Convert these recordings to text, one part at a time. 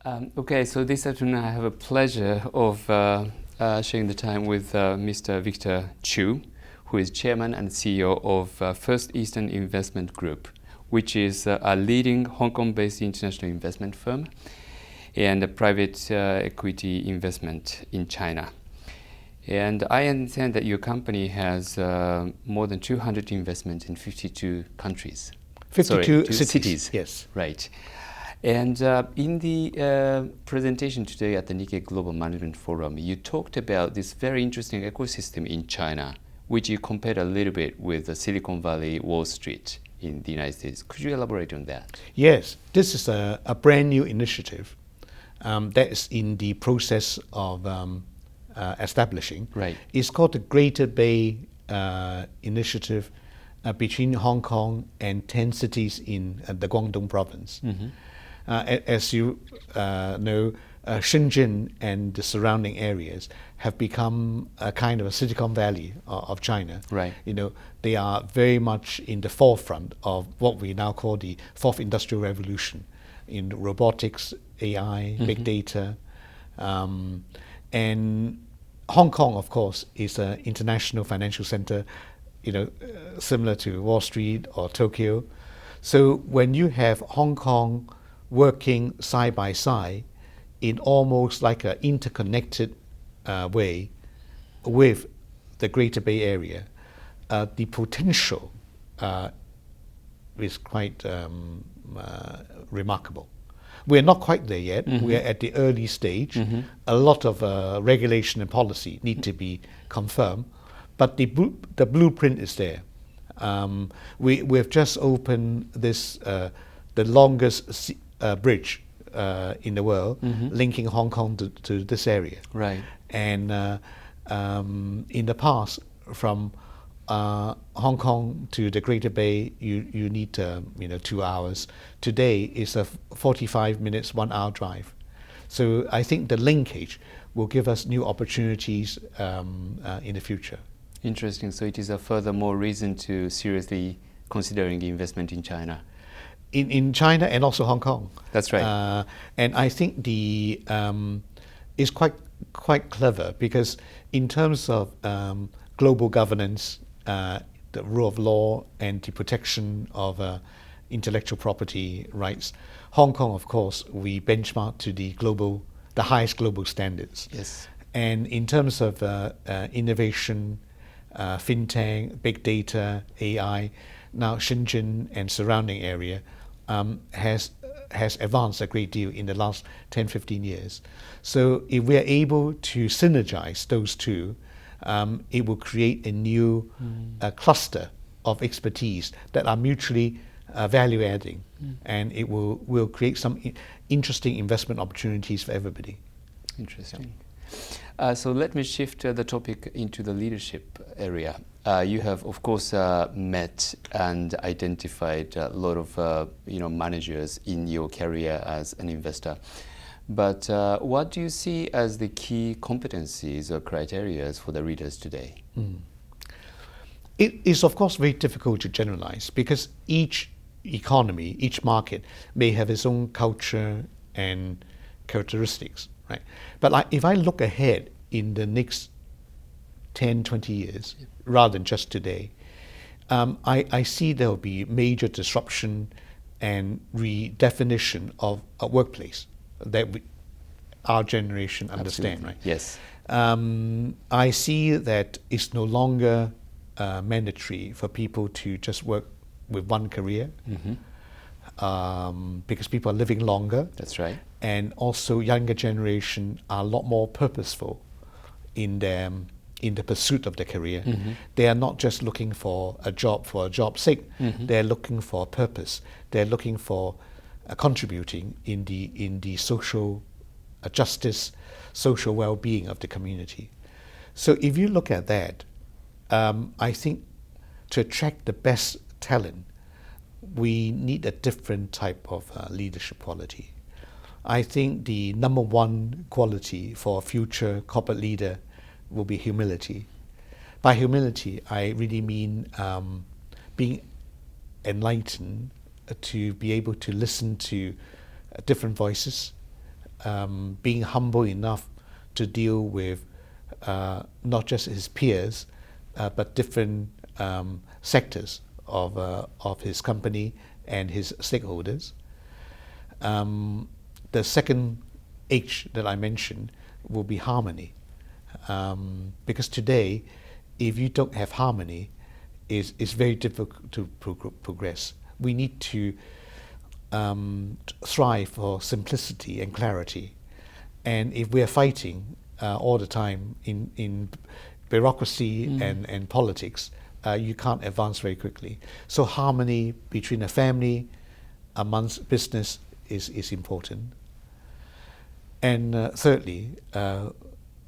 Okay, so this afternoon I have a pleasure of sharing the time with Mr. Victor Chu, who is Chairman and CEO of First Eastern Investment Group, which is a leading Hong Kong-based international investment firm and a private equity investment in China. And I understand that your company has more than 200 investments in 52 countries. 52 cities. Yes. Right. And in the presentation today at the Nikkei Global Management Forum, you talked about this very interesting ecosystem in China, which you compared a little bit with the Silicon Valley, Wall Street in the United States. Could you elaborate on that? Yes, this is a brand new initiative that is in the process of establishing. Right. It's called the Greater Bay Initiative between Hong Kong and 10 cities in the Guangdong province. Mm-hmm. As you know, Shenzhen and the surrounding areas have become a kind of a Silicon Valley of China. Right. You know, they are very much in the forefront of what we now call the fourth industrial revolution in robotics, AI, Mm-hmm. big data. And Hong Kong, of course, is an international financial center, similar to Wall Street or Tokyo. So when you have Hong Kong working side by side in almost like an interconnected way with the Greater Bay Area, the potential is quite remarkable. We're not quite there yet. Mm-hmm. We're at the early stage. Mm-hmm. A lot of regulation and policy need to be confirmed, but the blueprint is there. We've just opened this the longest bridge in the world, mm-hmm. linking Hong Kong to this area. Right. And in the past, from Hong Kong to the Greater Bay, you need 2 hours. Today is a 45 minutes, 1 hour drive. So I think the linkage will give us new opportunities in the future. Interesting. So it is a furthermore reason to seriously considering investment in China. In China and also Hong Kong. That's right. And I think the is quite clever because in terms of global governance, the rule of law and the protection of intellectual property rights, Hong Kong, of course, we benchmark to the highest global standards. Yes. And in terms of innovation, fintech, big data, AI, now Shenzhen and surrounding area has advanced a great deal in the last 10, 15 years. So if we are able to synergize those two, it will create a new cluster of expertise that are mutually value adding, and it will create some interesting investment opportunities for everybody. Interesting. Yeah. So let me shift the topic into the leadership area. You have, of course, met and identified a lot of managers in your career as an investor. But what do you see as the key competencies or criteria for the readers today? It is, of course, very difficult to generalize because each economy, each market may have its own culture and characteristics, right? But if I look ahead in the next 10, 20 years, rather than just today, I see there will be major disruption and redefinition of a workplace that our generation understand, right? Yes. I see that it's no longer mandatory for people to just work with one career, mm-hmm. Because people are living longer. That's right. And also younger generation are a lot more purposeful in the pursuit of their career. Mm-hmm. They are not just looking for a job's sake. Mm-hmm. They're looking for a purpose. They're looking for contributing in the social justice, social well-being of the community. So if you look at that, I think to attract the best talent, we need a different type of leadership quality. I think the number one quality for a future corporate leader will be humility. By humility, I really mean being enlightened to be able to listen to different voices, being humble enough to deal with not just his peers, but different sectors of his company and his stakeholders. The second H that I mentioned will be harmony, because today, if you don't have harmony, it's very difficult to progress. We need to strive for simplicity and clarity, and if we are fighting all the time in bureaucracy and politics, you can't advance very quickly. So harmony between a family, amongst business is important. And thirdly,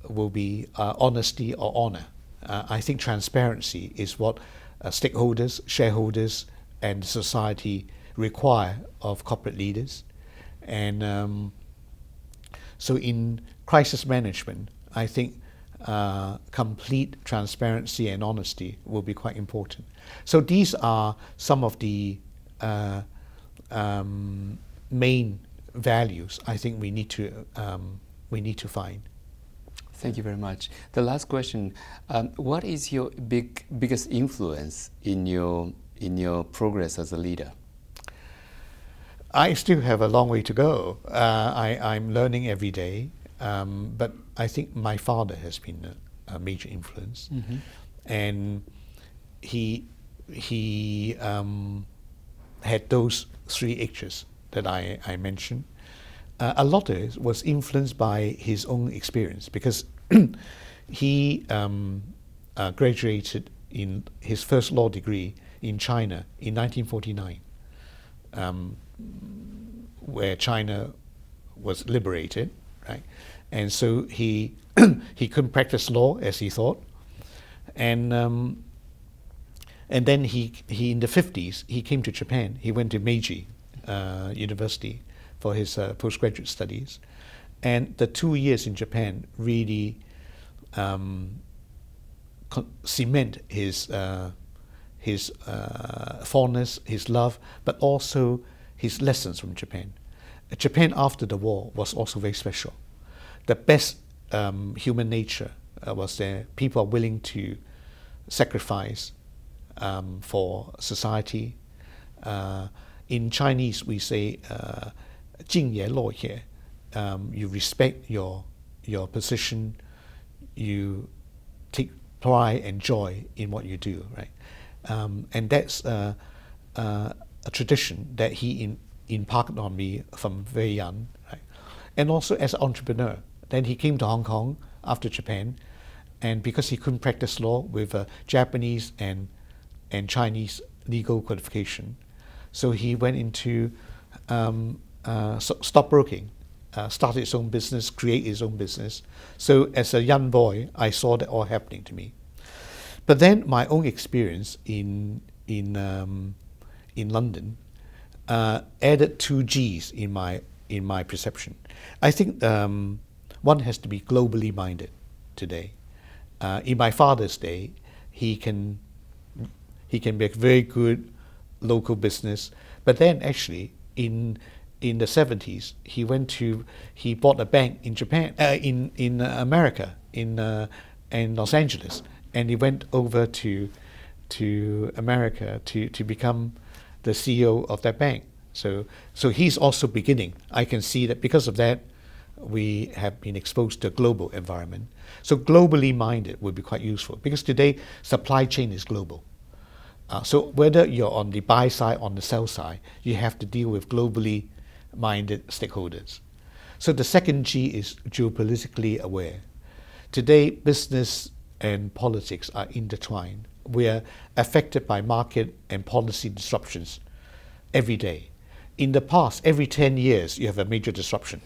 will be honesty or honor. I think transparency is what stakeholders, shareholders, and society require of corporate leaders. And so in crisis management, I think complete transparency and honesty will be quite important. So these are some of the main values I think we need to find. Thank you very much. The last question: what is your biggest influence in your progress as a leader? I still have a long way to go. I'm learning every day, but I think my father has been a major influence, and he had those three H's that I mentioned. A lot of it was influenced by his own experience, because he graduated in his first law degree in China in 1949, where China was liberated, right? And so he couldn't practice law as he thought, and then he in the 50s he came to Japan. He went to Meiji University for his postgraduate studies, and the 2 years in Japan really cement his fondness, his love, but also his lessons from Japan. Japan after the war was also very special. The best human nature was there. People are willing to sacrifice for society. In Chinese, we say 敬业乐业. You respect your position. You take pride and joy in what you do, right? And that's a tradition that he imparted on me from very young, right? And also as an entrepreneur. Then he came to Hong Kong after Japan, and because he couldn't practice law with Japanese and Chinese legal qualification, so he went into stockbroking, started his own business, create his own business. So as a young boy, I saw that all happening to me. But then my own experience in London added 2 G's in my perception. I think one has to be globally minded today. In my father's day, he can make very good local business, but then actually in the 70s he bought a bank in Japan, in America, in Los Angeles, and he went over to America to become the CEO of that bank. So he's also beginning. I can see that because of that, we have been exposed to a global environment. So globally minded would be quite useful, because today supply chain is global. So whether you're on the buy side, on the sell side, you have to deal with globally minded stakeholders. So the second G is geopolitically aware. Today, business and politics are intertwined. We are affected by market and policy disruptions every day. In the past, every 10 years, you have a major disruption.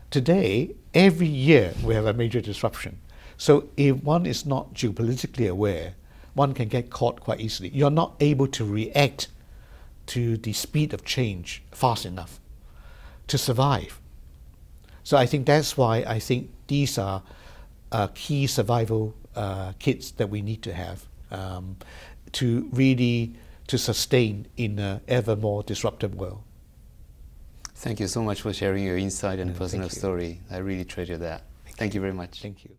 Today, every year, we have a major disruption. So if one is not geopolitically aware, one can get caught quite easily. You're not able to react to the speed of change fast enough to survive. So I think that's why I think these are key survival kits that we need to have to sustain in an ever more disruptive world. Thank you so much for sharing your insight and No, personal thank you. story. I really treasure that. Thank you very much. Thank you.